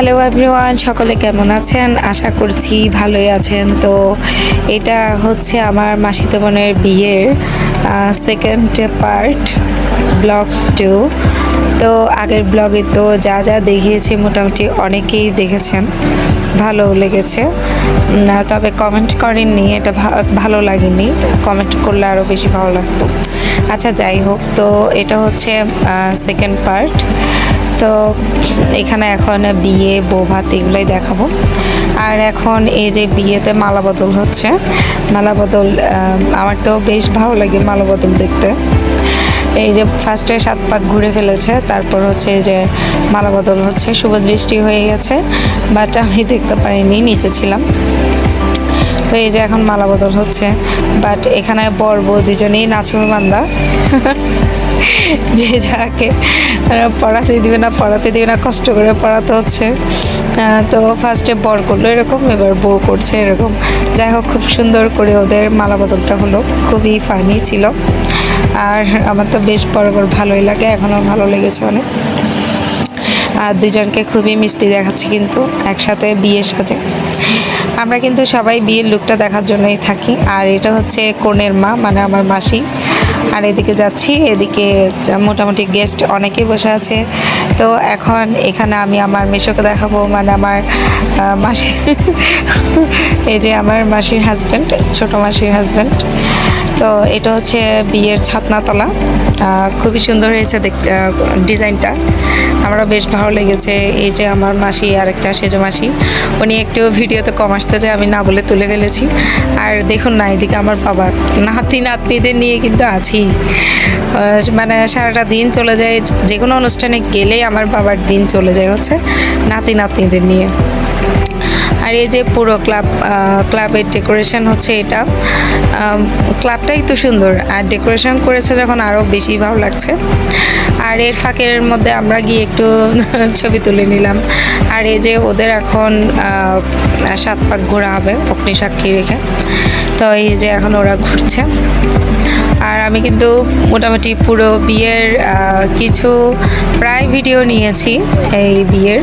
Hello everyone, সকলে কেমন আছেন? আশা করছি ভালোই আছেন। তো এটা হচ্ছে আমার মাসিতো বোনের বিয়ের সেকেন্ড পার্ট, ব্লগ 2। তো আগের ব্লগে তো যা যা দেখিয়েছি মোটামুটি অনেকেই দেখেছেন, ভালো লেগেছে। তবে কমেন্ট করেননি, এটা ভালো লাগেনি। কমেন্ট করলে আরও বেশি ভালো লাগতো। আচ্ছা, যাই হোক, তো এটা হচ্ছে সেকেন্ড পার্ট। তো এখানে এখন বিয়ে, বউ ভাত এগুলোই দেখাবো। আর এখন এই যে বিয়েতে মালা বদল হচ্ছে, মালা বদল আমার তো বেশ ভালো লাগে মালা বদল দেখতে। এই যে ফার্স্টে 7 পাক ঘুরে ফেলেছে, তারপর হচ্ছে এই যে মালা বদল হচ্ছে। শুভ দৃষ্টি হয়ে গেছে, বাট আমি দেখতে পারিনি, নিচে ছিলাম। তো এই যে এখন মালা বদল হচ্ছে, বাট এখানে বর বউ দুজনেই নাচুর বান্দা। যে যাকে পড়াতে দিবে না, কষ্ট করে পড়াতে হচ্ছে। তো ফার্স্টে বর করলো এরকম, এবার বউ করছে এরকম। যাই হোক, খুব সুন্দর করে ওদের মালা বদলটা হলো, খুবই ফানি ছিল। আর আমার তো বেশ বরাবর ভালোই লাগে, এখনও ভালো লেগেছে অনেক। আর দুজনকে খুবই মিষ্টি দেখাচ্ছে কিন্তু একসাথে বিয়ের সাজে। আমরা কিন্তু সবাই বিয়ের লুকটা দেখার জন্যই থাকি। আর এটা হচ্ছে কনের মা, মানে আমার মাসি। আর এদিকে যাচ্ছি, এদিকে মোটামুটি গেস্ট অনেকেই বসে আছে। তো এখন এখানে আমি আমার মেশোকে দেখাবো, মানে আমার মাসি। এই যে আমার মাসির হাজব্যান্ড, ছোটো মাসির হাজব্যান্ড। তো এটা হচ্ছে বিয়ের ছাতনাতলা, খুবই সুন্দর হয়েছে ডিজাইনটা, আমরা বেশ ভালো লেগেছে। এই যে আমার মাসি, আরেকটা সেজো মাসি, উনি একটু ভিডিওতে কম আসতে যায়, আমি না বলে তুলে ফেলেছি। আর দেখুন না, এদিকে আমার বাবা নাতনিদের নিয়ে কিন্তু আছি, মানে সারাটা দিন চলে যায়, যে কোনো অনুষ্ঠানে গেলেই আমার বাবার দিন চলে যায় হচ্ছে নাতনিদের নিয়ে। আর এই যে পুরো ক্লাবের ডেকোরেশন হচ্ছে এটা, ক্লাবটাই তো সুন্দর, আর ডেকোরেশন করেছে যখন আরও বেশি ভালো লাগছে। আর এর ফাঁকের মধ্যে আমরা গিয়ে একটু ছবি তুলে নিলাম। আর এই যে ওদের এখন 7 পাক ঘোরা হবে অগ্নি সাক্ষী রেখে। তো এই যে এখন ওরা ঘুরছে। আর আমি কিন্তু মোটামুটি পুরো বিয়ের কিছু প্রায় ভিডিও নিয়েছি এই বিয়ের,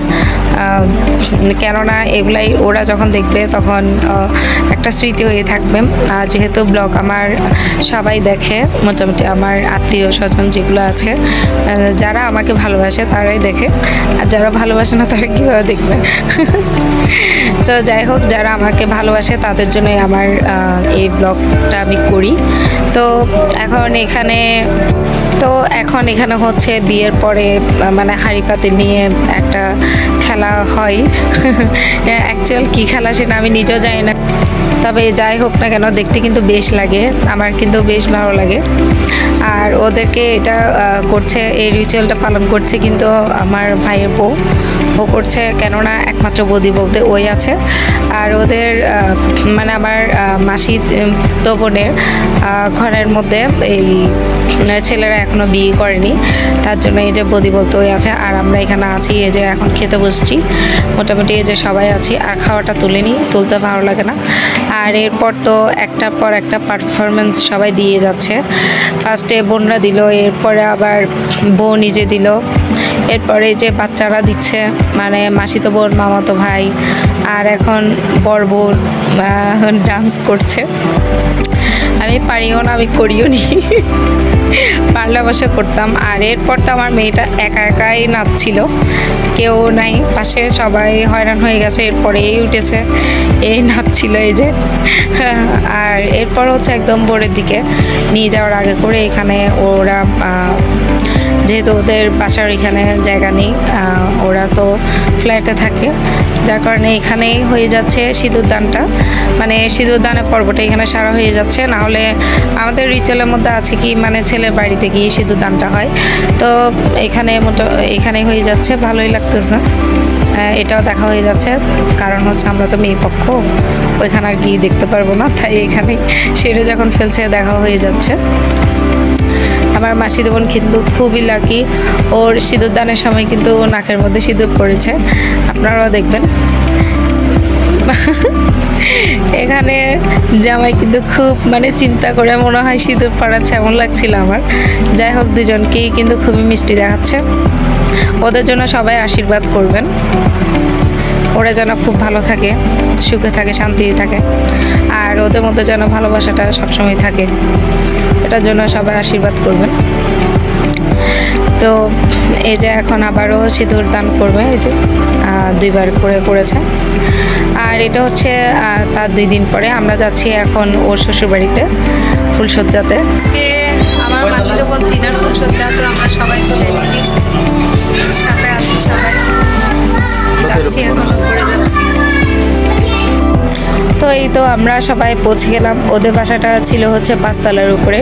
কেননা এগুলাই ওরা যখন দেখবে তখন একটা স্মৃতি হয়ে থাকবে। যেহেতু ব্লগ আমার সবাই দেখে, মোটামুটি আমার আত্মীয় স্বজন যেগুলো আছে, যারা আমাকে ভালোবাসে তারাই দেখে, আর যারা ভালোবাসে না তারা কীভাবে দেখবে। তো যাই হোক, যারা আমাকে ভালোবাসে তাদের জন্যই আমার এই ব্লগটা আমি করি। তো এখন এখানে হচ্ছে বিয়ের পরে মানে হাঁড়ি পাতিল নিয়ে একটা খেলা হয়। অ্যাকচুয়াল কী খেলা সেটা আমি নিজেও জানি না, তবে যাই হোক না কেন দেখতে কিন্তু বেশ লাগে, আমার কিন্তু বেশ ভালো লাগে। আর ওদেরকে এটা করছে, এই রিচুয়ালটা পালন করছে কিন্তু আমার ভাইয়ের বউ করছে, কেননা একমাত্র বৌদি বলতে ওই আছে। আর ওদের মানে আমার মাসি তো বোনের ঘরের মধ্যে এই ছেলেরা এখনও বিয়ে করেনি, তার জন্য এই যে বৌদি বলতে ওই আছে। আর আমরা এখানে আছি, এই যে এখন খেতে বসছি, মোটামুটি এই যে সবাই আছি। আর খাওয়াটা তুলতে ভালো লাগে না। আর এরপর তো একটার পর একটা পারফরমেন্স সবাই দিয়ে যাচ্ছে। ফার্স্টে বোনরা দিল, এরপরে আবার বউ নিজে দিল, এরপরে যে বাচ্চারা দিচ্ছে, মানে মাসিতো বোন, মামাতো ভাই, আর এখন বর বোন ডান্স করছে। আমি পারিও না, আমি করিও নি, পারলে অবশ্য করতাম। আর এরপর তো আমার মেয়েটা একাই নাচছিল, কেউ নাই পাশে, সবাই হয়রান হয়ে গেছে, এরপরেই উঠেছে, এই নাচছিল এই যে। আর এরপর হচ্ছে একদম ভোরের দিকে নিয়ে যাওয়ার আগে করে এখানে ওরা, যেহেতু ওদের বাসার এখানে জায়গা নেই, ওরা তো ফ্ল্যাটে থাকে, যার কারণে এখানেই হয়ে যাচ্ছে সিঁদুরদানটা, মানে সিঁদুরদানের পর্বটা এখানে সারা হয়ে যাচ্ছে। না হলে আমাদের রিচুয়ালের মধ্যে আছে কি, মানে ছেলের বাড়িতে গিয়ে সিঁদুরদানটা হয়, তো এখানেই হয়ে যাচ্ছে, ভালোই লাগতেছে না। এটাও দেখা হয়ে যাচ্ছে, কারণ হচ্ছে আমরা তো মেয়ে পক্ষ, ওইখানে আর গিয়ে দেখতে পারবো না, তাই এখানেই সেরে যখন ফেলছে দেখা হয়ে যাচ্ছে। আমার মাসিতো বোন কিন্তু খুবই লাকি, ওর সিঁদুরদানের সময় কিন্তু নাকের মধ্যে সিঁদুর পড়েছে, আপনারাও দেখবেন। এখানে জামাই কিন্তু খুব মানে চিন্তা করে মনে হয় সিঁদুর পড়াচ্ছে এমন লাগছিল আমার। যাই হোক, দুজনকেই কিন্তু খুবই মিষ্টি দেখাচ্ছে, ওদের জন্য সবাই আশীর্বাদ করবেন। ওরা যেন খুব ভালো থাকে, সুখে থাকে, শান্তিতে থাকে, আর ওদের মধ্যে যেন ভালোবাসাটা সবসময় থাকে, এটার জন্য সবাই আশীর্বাদ করবেন। তো এই যে এখন আবারও সিঁদুর দান করবে, এই যে 2বার করে করেছে। আর এটা হচ্ছে তার 2 দিন পরে আমরা যাচ্ছি এখন ওর শ্বশুরবাড়িতে ফুলসজ্জাতে। আজকে আমার মাসিতো বোন তিনার ফুলসজ্জা, তো আমরা সবাই চলে এসেছি, সাথে আছি সবাই, যাচ্ছি এখন উপরে যাচ্ছি। তো এই তো আমরা সবাই পৌঁছে গেলাম। ওদের বাসাটা ছিল হচ্ছে 5 তলার উপরে,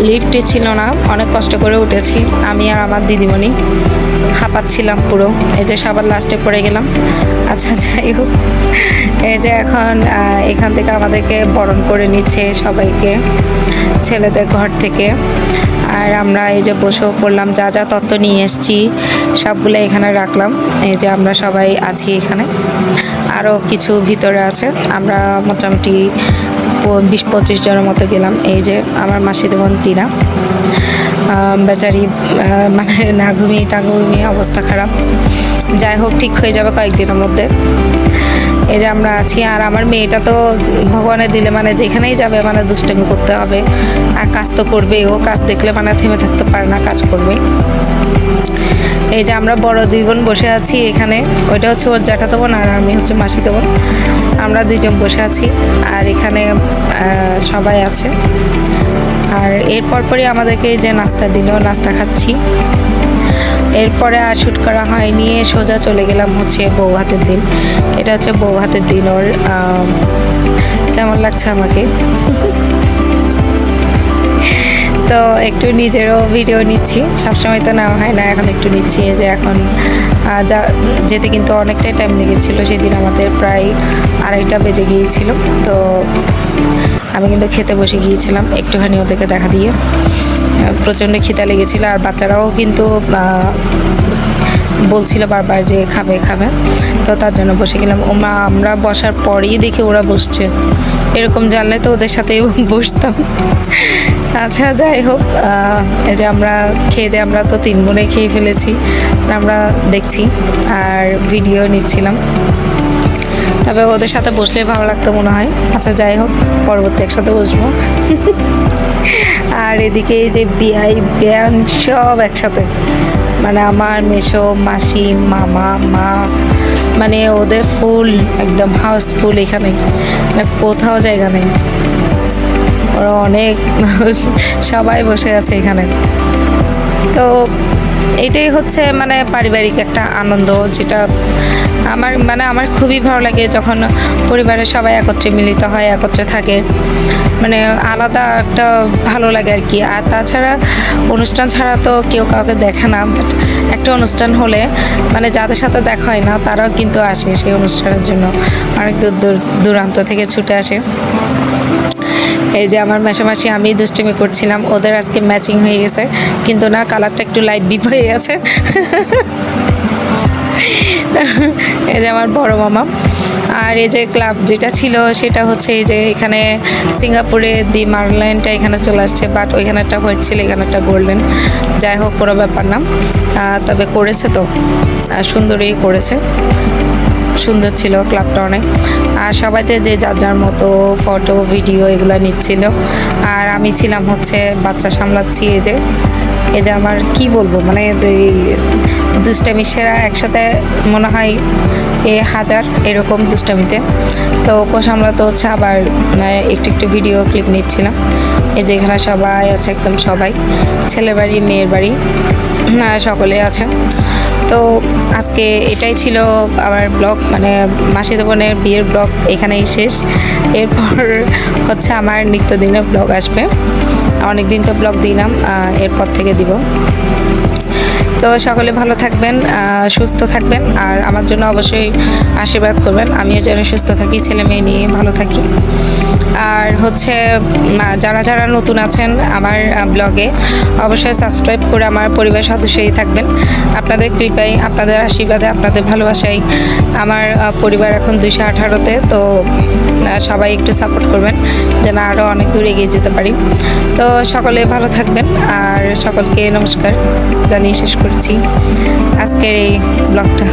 লিফটে ছিল না, অনেক কষ্ট করে উঠেছি আমি আর আমার দিদিমণি, হাঁপাচ্ছিলাম পুরো। এই যে সবার লাস্টে পড়ে গেলাম। আচ্ছা যাই হোক, এই যে এখন এখান থেকে আমাদেরকে বরণ করে নিচ্ছে সবাইকে ছেলেদের ঘর থেকে। আর আমরা এই যে বসেও পড়লাম, যা যা তত্ত্ব নিয়ে এসেছি সবগুলো এখানে রাখলাম। এই যে আমরা সবাই আছি এখানে, আরও কিছু ভিতরে আছে। আমরা মোটামুটি 20-25 জনের মতো গেলাম। এই যে আমার মাসিতো বোন তিনা, বেচারি মানে না ঘুমিয়ে অবস্থা খারাপ। যাই হোক, ঠিক হয়ে যাবে কয়েকদিনের মধ্যে। এই যে আমরা আছি। আর আমার মেয়েটা তো ভগবানের দিলে মানে যেখানেই যাবে মানে দুষ্টামি করতে হবে, আর কাজ তো করবে। ও কাজ দেখলে মানে থেমে থাকতে পারে না, কাজ করবে। এই যে আমরা বড় 2 বোন বসে আছি এখানে, ওইটা হচ্ছে ওর জ্যাঠাতো বোন আর আমি হচ্ছে মাসিতো বোন। আমরা 2 জন বসে আছি আর এখানে সবাই আছে। আর এরপর পরই আমাদেরকে যে নাস্তা দিল, নাস্তা খাচ্ছি। এরপরে আর শ্যুট করা হয়নি, সোজা চলে গেলাম হচ্ছে বউ ভাতের দিন। এটা হচ্ছে বউ ভাতের দিন। ওর কেমন লাগছে আমাকে তো একটু নিজেরও ভিডিও নিচ্ছি, সবসময় তো নেওয়া হয় না, এখন একটু নিচ্ছি। এই যে এখন যেতে কিন্তু অনেকটাই টাইম লেগেছিল, সেদিন আমাদের প্রায় 2:30 বেজে গিয়েছিল। তো আমি কিন্তু খেতে বসে গিয়েছিলাম একটুখানি ওদেরকে দেখা দিয়ে, প্রচণ্ড খিদা লেগেছিল। আর বাচ্চারাও কিন্তু বলছিল বারবার যে খাবে খাবে, তো তার জন্য বসে গেলাম। আমরা বসার পরেই দেখি ওরা বসছে, এরকম জানলে তো ওদের সাথেই বসতাম। আচ্ছা যাই হোক, এই যে আমরা খেয়ে আমরা তো 3 বোনে খেয়ে ফেলেছি, আমরা দেখছি আর ভিডিও নিচ্ছিলাম। তবে ওদের সাথে বসলে ভালো লাগতো মনে হয়। আচ্ছা যাই হোক, পরবর্তী একসাথে বসবো। আর এদিকে এই যে বিয়ান সব একসাথে, মানে আমার মেসো, মাসি, মামা, মা, মানে ওদের ফুল একদম হাউসফুল এখানে, মানে কোথাও জায়গা নেই। ওরা অনেক সবাই বসে আছে এখানে। তো এটাই হচ্ছে মানে পারিবারিক একটা আনন্দ, যেটা আমার খুবই ভালো লাগে যখন পরিবারের সবাই একত্রে মিলিত হয়, একত্রে থাকে, মানে আলাদা একটা ভালো লাগে আর কি। আর তাছাড়া অনুষ্ঠান ছাড়া তো কেউ কাউকে দেখে না, বাট একটা অনুষ্ঠান হলে মানে যাদের সাথে দেখা হয় না তারাও কিন্তু আসে সেই অনুষ্ঠানের জন্য, অনেক দূরান্ত থেকে ছুটে আসে। এই যে আমার মেশামাসি, আমি দুষ্টুমি করছিলাম, ওদের আজকে ম্যাচিং হয়ে গেছে, কিন্তু না, কালারটা একটু লাইট ডিপ হয়ে গেছে। এই যে আমার বড় মামা। আর এই যে ক্লাব যেটা ছিল সেটা হচ্ছে এই যে এখানে সিঙ্গাপুরে দি মার্লাইনটা এখানে চলে আসছে, বাট ওইখানেরটা হোয়াইট ছিল, এখানেরটা গোল্ডেন। যাই হোক, কোনো ব্যাপার না, তবে করেছে তো সুন্দরই করেছে, সুন্দর ছিল ক্লাবটা অনেক। আর সবাইতে যে যার যার মতো ফটো ভিডিও এগুলো নিচ্ছিল, আর আমি ছিলাম হচ্ছে বাচ্চা সামলাচ্ছি। এই যে আমার কি বলবো, মানে দুষ্টামি সেরা একসাথে মনে হয় 1000 এরকম দুষ্টামিতে। তো ওকে সামলাতে হচ্ছে, আবার একটু একটু ভিডিও ক্লিপ নিচ্ছিলাম। এই যে এখানে সবাই আছে, একদম সবাই, ছেলে বাড়ি মেয়ের বাড়ি সকলে আছে। তো আজকে এটাই ছিল আমার ব্লগ, মানে মাসিতো বোনের বিয়ের ব্লগ এখানেই শেষ। এরপর হচ্ছে আমার নিত্যদিনের ব্লগ আসবে, অনেক দিন তো ব্লগ দিলাম, এরপর থেকে দিব। তো সকলে ভালো থাকবেন, সুস্থ থাকবেন, আর আমার জন্য অবশ্যই আশীর্বাদ করবেন, আমিও যেন সুস্থ থাকি, ছেলে মেয়ে নিয়ে ভালো থাকি। আর হচ্ছে যারা যারা নতুন আছেন আমার ব্লগে, অবশ্যই সাবস্ক্রাইব করে আমার পরিবার সদস্যই থাকবেন। আপনাদের কৃপায়, আপনাদের আশীর্বাদে, আপনাদের ভালোবাসায় আমার পরিবার এখন 218-তে। তো সবাই একটু সাপোর্ট করবেন যেন আরও অনেক দূর এগিয়ে যেতে পারি। তো সকলে ভালো থাকবেন, আর সকলকে নমস্কার জানিয়ে শেষ করছি আজকের এই ব্লগটা।